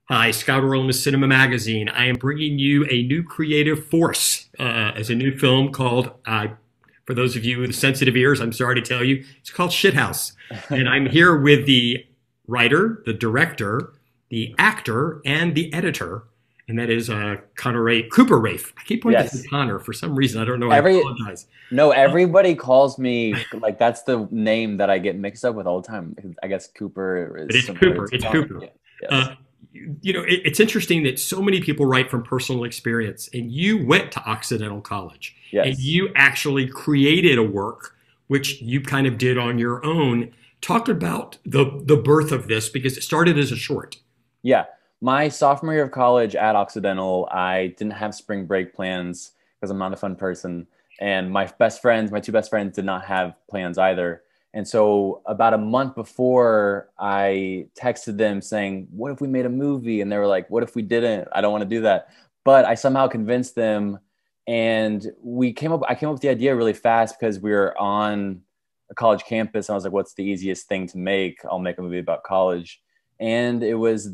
Hi, Scott Orlin with CINEMA-Magazin. I am bringing you a new creative force as a new film called, for those of you with sensitive ears, I'm sorry to tell you, it's called Shithouse. And I'm here with the writer, the director, the actor, and the editor, and that is Cooper Raiff. I keep wanting to say Yes. Connor for some reason. I don't know. I Every apologize. no, everybody calls me like that's the name that I get mixed up with all the time. I guess Cooper But is it's similar Cooper. to It's Connor. Cooper. Yeah. Yes. Uh, it's interesting that so many people write from personal experience, and you went to Occidental College, and Yes. you actually created a work which you kind of did on your own. Talk about the birth of this because it started as a short. Yeah. My sophomore year of college at Occidental, I didn't have spring break plans because I'm not a fun person. And my two best friends, did not have plans either. And so about a month before, I texted them saying, "What if we made a movie?" And they were like, "What if we didn't? I don't want to do that." But I somehow convinced them, and I came up with the idea really fast because we were on a college campus. And I was like, "What's the easiest thing to make? I'll make a movie about college." And it was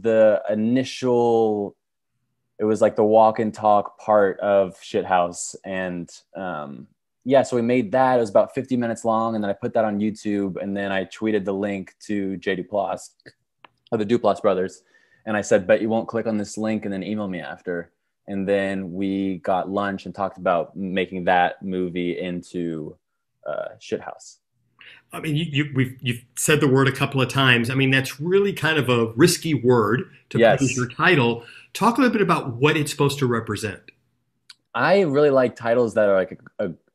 it was like the walk and talk part of Shithouse. And yeah, so we made that. It was about 50 minutes long. And then I put that on YouTube. And then I tweeted the link to J. Duplass, of the Duplass brothers. And I said, "Bet you won't click on this link and then email me after." And then we got lunch and talked about making that movie into Shithouse. I mean, you've said the word a couple of times. I mean, that's really kind of a risky word to put as your Yes. title. Talk a little bit about what it's supposed to represent. I really like titles that are like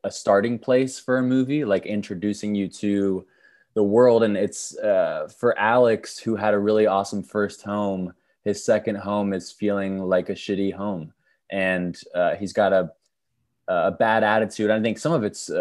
a starting place for a movie, like introducing you to the world. And it's for Alex, who had a really awesome first home. His second home is feeling like a shitty home, and he's got a bad attitude. I think some of it's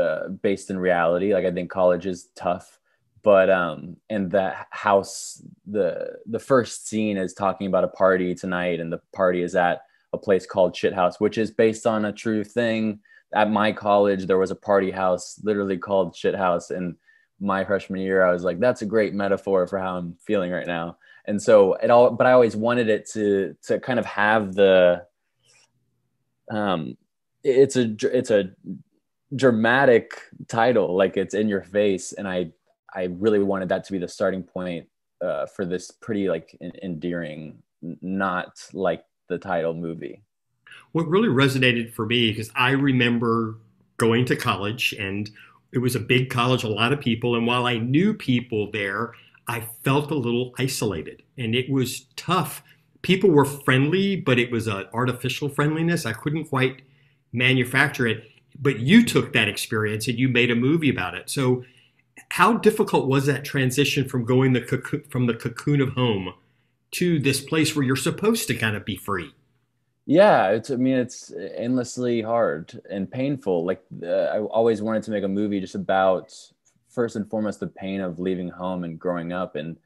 based in reality. Like I think college is tough, but and the house, the first scene is talking about a party tonight, and the party is at a place called Shithouse, which is based on a true thing. At my college, there was a party house literally called Shithouse, and my freshman year, I was like, "That's a great metaphor for how I'm feeling right now." And so it all, but I always wanted it to kind of have the um, it's a dramatic title, like it's in your face, and I really wanted that to be the starting point for this pretty like endearing, not like the title movie. What really resonated for me, because I remember going to college and it was a big college, a lot of people. And while I knew people there, I felt a little isolated and it was tough. People were friendly, but it was an artificial friendliness. I couldn't quite manufacture it. But you took that experience and you made a movie about it. So, how difficult was that transition from going from the cocoon of home to this place where you're supposed to kind of be free? Yeah, I mean, it's endlessly hard and painful. Like I always wanted to make a movie just about, first and foremost, the pain of leaving home and growing up. And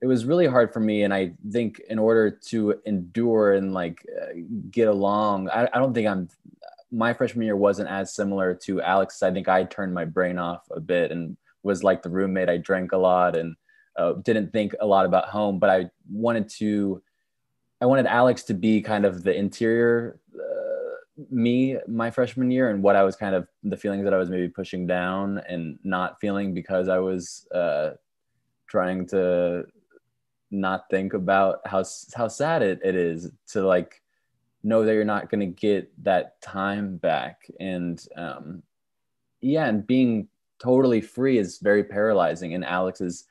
it was really hard for me. And I think in order to endure and like get along, I don't think my freshman year wasn't as similar to Alex. I think I turned my brain off a bit and was like the roommate. I drank a lot and didn't think a lot about home, but I wanted Alex to be kind of the interior me my freshman year, and what I was kind of the feelings that I was maybe pushing down and not feeling because I was trying to not think about how sad it is to like know that you're not going to get that time back. And yeah, and being totally free is very paralyzing, and Alex is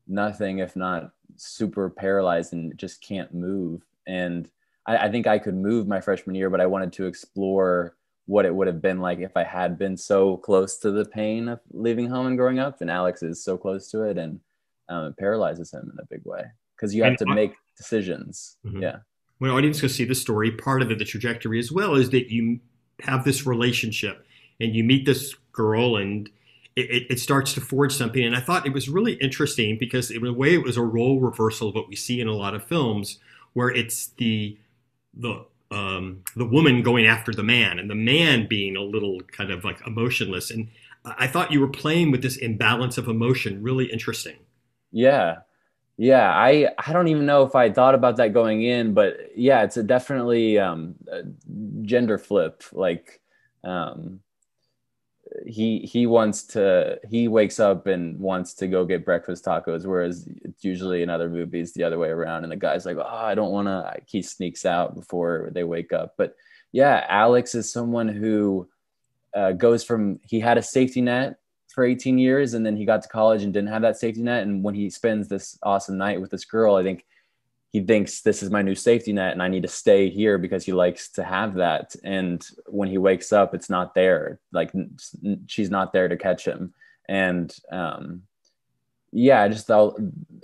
nothing if not super paralyzed and just can't move. And I think I could move my freshman year, but I wanted to explore what it would have been like if I had been so close to the pain of leaving home and growing up. And Alex is so close to it, and it paralyzes him in a big way because you have And to make decisions. Mhm. Yeah. When audience go see the story, part of it, the trajectory as well, is that you have this relationship and you meet this girl and it starts to forge something. And I thought it was really interesting because in a way it was a role reversal of what we see in a lot of films where it's the woman going after the man and the man being a little kind of like emotionless. And I thought you were playing with this imbalance of emotion, really interesting. Yeah. Yeah, I don't even know if I thought about that going in, but yeah, it's a definitely a gender flip. Like um, he wakes up and wants to go get breakfast tacos, whereas it's usually in other movies the other way around, and the guy's like, oh, I don't want to. He sneaks out before they wake up. But yeah, Alex is someone who goes from, he had a safety net for 18 years and then he got to college and didn't have that safety net. And when he spends this awesome night with this girl, I think he thinks this is my new safety net and I need to stay here because he likes to have that. And when he wakes up, it's not there. Like she's not there to catch him. And yeah, I just thought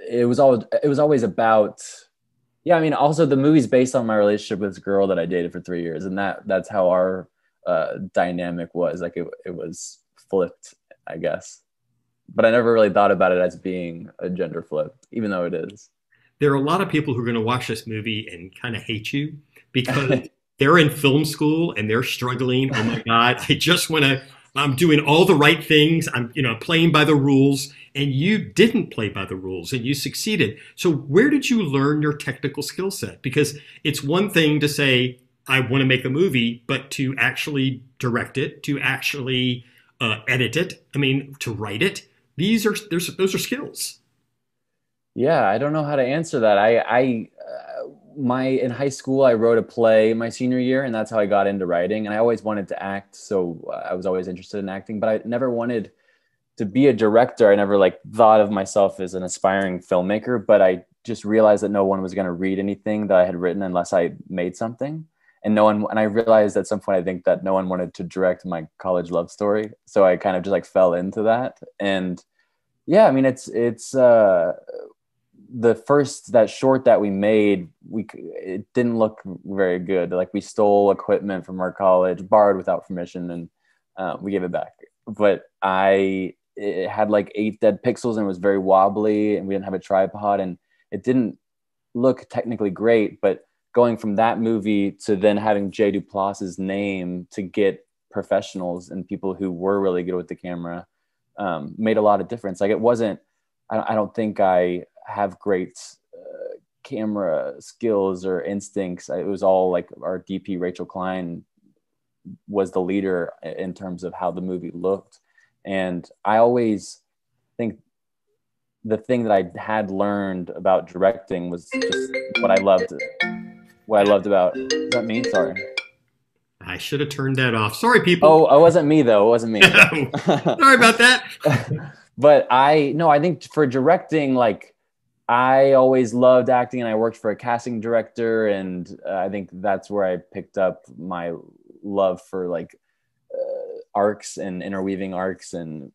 it was always about, yeah, I mean, also the movie's based on my relationship with this girl that I dated for 3 years. And that's how our dynamic was. Like it was flipped, I guess. But I never really thought about it as being a gender flip, even though it is. There are a lot of people who are going to watch this movie and kind of hate you because they're in film school and they're struggling. Oh my God, I just want to, I'm doing all the right things. I'm, playing by the rules, and you didn't play by the rules and you succeeded. So where did you learn your technical skill set? Because it's one thing to say, I want to make a movie, but to actually direct it, to actually edit it, I mean, to write it, those are skills. Yeah, I don't know how to answer that. My in high school, I wrote a play my senior year, and that's how I got into writing. And I always wanted to act, so I was always interested in acting, but I never wanted to be a director. I never like thought of myself as an aspiring filmmaker, but I just realized that no one was going to read anything that I had written unless I made something. And no one, and I realized at some point, I think that no one wanted to direct my college love story. So I kind of just like fell into that. And yeah, I mean, it's the first, that short that we made, it didn't look very good. Like we stole equipment from our college, borrowed without permission, and we gave it back. But it had like 8 dead pixels and it was very wobbly, and we didn't have a tripod, and it didn't look technically great. But going from that movie to then having Jay Duplas's name to get professionals and people who were really good with the camera made a lot of difference. Like it wasn't, I don't think I have great camera skills or instincts. It was all like our DP, Rachel Klein, was the leader in terms of how the movie looked. And I always think the thing that I had learned about directing was just what I loved about, is that me? Sorry. I should have turned that off. Sorry, people. Oh, it wasn't me though. It wasn't me. Sorry about that. But I think for directing, like I always loved acting and I worked for a casting director. And I think that's where I picked up my love for like arcs and interweaving arcs and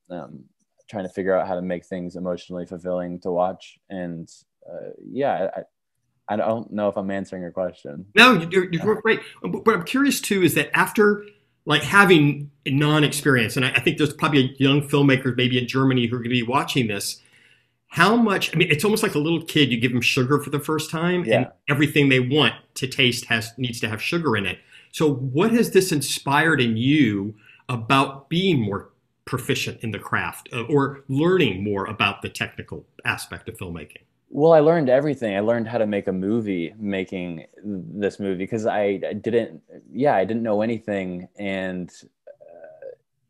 trying to figure out how to make things emotionally fulfilling to watch. And yeah, I don't know if I'm answering your question. No, you're great. What I'm curious too is that after like having non-experience, and I think there's probably young filmmakers maybe in Germany who are going to be watching this. How much? I mean, it's almost like a little kid. You give them sugar for the first time, Yeah. and everything they want to taste needs to have sugar in it. So, what has this inspired in you about being more proficient in the craft or learning more about the technical aspect of filmmaking? Well, I learned everything. I learned how to make a movie making this movie because I didn't know anything. And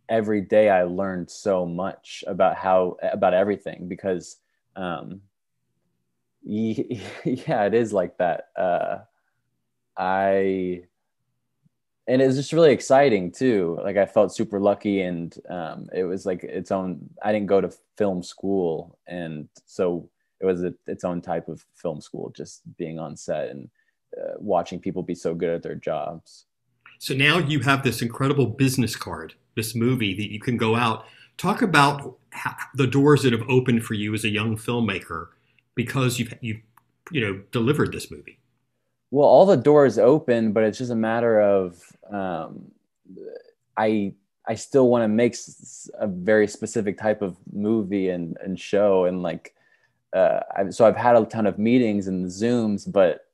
every day I learned so much about everything because, yeah, it is like that. And it was just really exciting too. Like I felt super lucky, and it was like its own. I didn't go to film school, and so it was its own type of film school. Just being on set and watching people be so good at their jobs. So now you have this incredible business card, this movie that you can go out. Talk about the doors that have opened for you as a young filmmaker because you've delivered this movie. Well, all the doors open, but it's just a matter of I still want to make a very specific type of movie and show, and like so I've had a ton of meetings and Zooms, but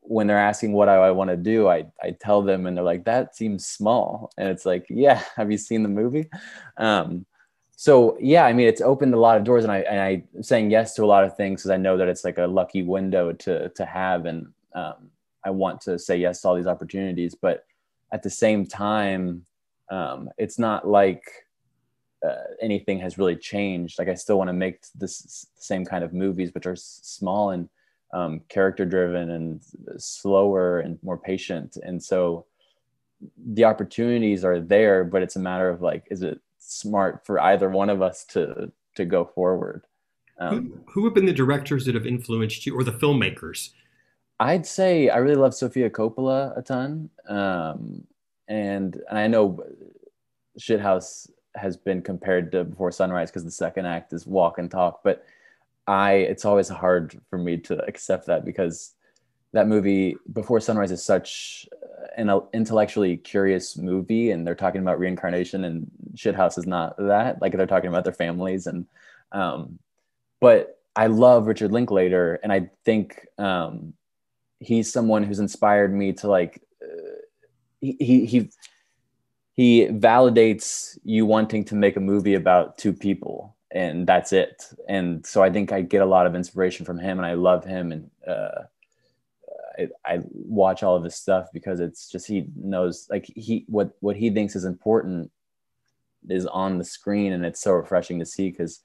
when they're asking what I want to do, I tell them, and they're like, "That seems small," and it's like, "Yeah, have you seen the movie?" So yeah, I mean, it's opened a lot of doors, and I'm saying yes to a lot of things because I know that it's like a lucky window to have, and I want to say yes to all these opportunities. But at the same time, it's not like anything has really changed. Like I still want to make this same kind of movies, which are small and character driven and slower and more patient. And so the opportunities are there, but it's a matter of like, is it smart for either one of us to go forward? Who have been the directors that have influenced you, or the filmmakers? I'd say I really love Sofia Coppola a ton. And I know Shithouse has been compared to Before Sunrise because the second act is walk and talk, but it's always hard for me to accept that because that movie Before Sunrise is such an intellectually curious movie, and they're talking about reincarnation, and Shithouse is not that. Like they're talking about their families, and but I love Richard Linklater, and I think he's someone who's inspired me to like he validates you wanting to make a movie about two people, and that's it. And so I think I get a lot of inspiration from him, and I love him, and I watch all of his stuff because it's just, he knows like what he thinks is important is on the screen, and it's so refreshing to see because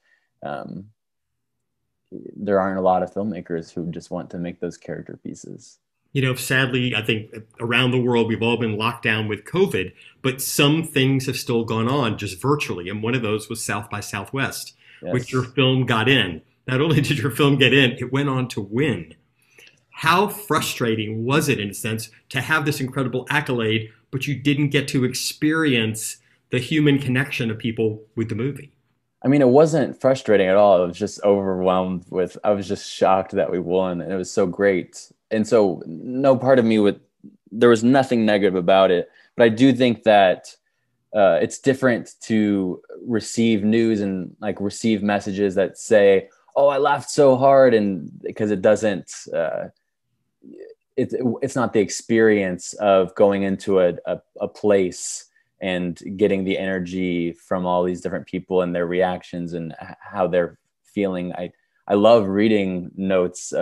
there aren't a lot of filmmakers who just want to make those character pieces. You know, sadly, I think around the world we've all been locked down with COVID, but some things have still gone on just virtually. And one of those was South by Southwest, Yes. which your film got in. Not only did your film get in, it went on to win. How frustrating was it, in a sense, to have this incredible accolade, but you didn't get to experience the human connection of people with the movie? I mean, it wasn't frustrating at all. I was just overwhelmed with, I was just shocked that we won, and it was so great. And so no part of me there was nothing negative about it, but I do think that it's different to receive news and like receive messages that say, oh, I laughed so hard. And because it doesn't, it's not the experience of going into a place and getting the energy from all these different people and their reactions and how they're feeling. I love reading notes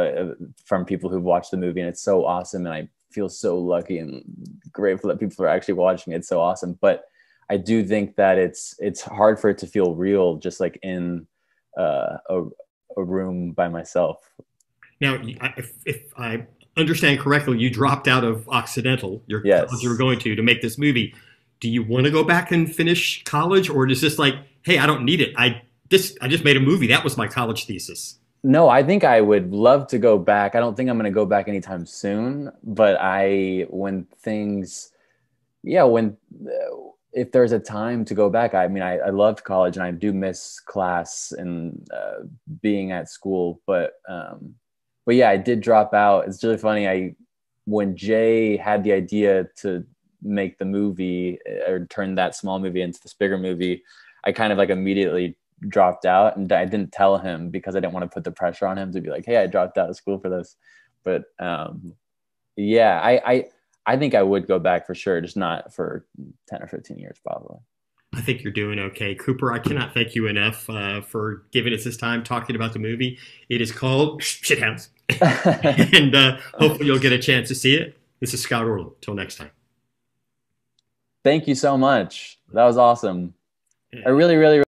from people who've watched the movie, and it's so awesome. And I feel so lucky and grateful that people are actually watching it. It's so awesome. But I do think that it's hard for it to feel real, just like in a room by myself. Now, if I understand correctly, you dropped out of Occidental, your Yes. college you were going to make this movie. Do you want to go back and finish college, or is this like, hey, I don't need it. I just made a movie. That was my college thesis. No, I think I would love to go back. I don't think I'm going to go back anytime soon, but when things, yeah, if there's a time to go back, I mean, I loved college and I do miss class and being at school, but yeah, I did drop out. It's really funny. When Jay had the idea to make the movie or turn that small movie into this bigger movie, I kind of like immediately dropped out, and I didn't tell him because I didn't want to put the pressure on him to be like, hey, I dropped out of school for this. But yeah, I think I would go back for sure, just not for 10 or 15 years probably. I think you're doing okay. Cooper, I cannot thank you enough for giving us this time talking about the movie. It is called Shithouse. And hopefully you'll get a chance to see it. This is Scott Orlin. Till next time. Thank you so much. That was awesome. I really, really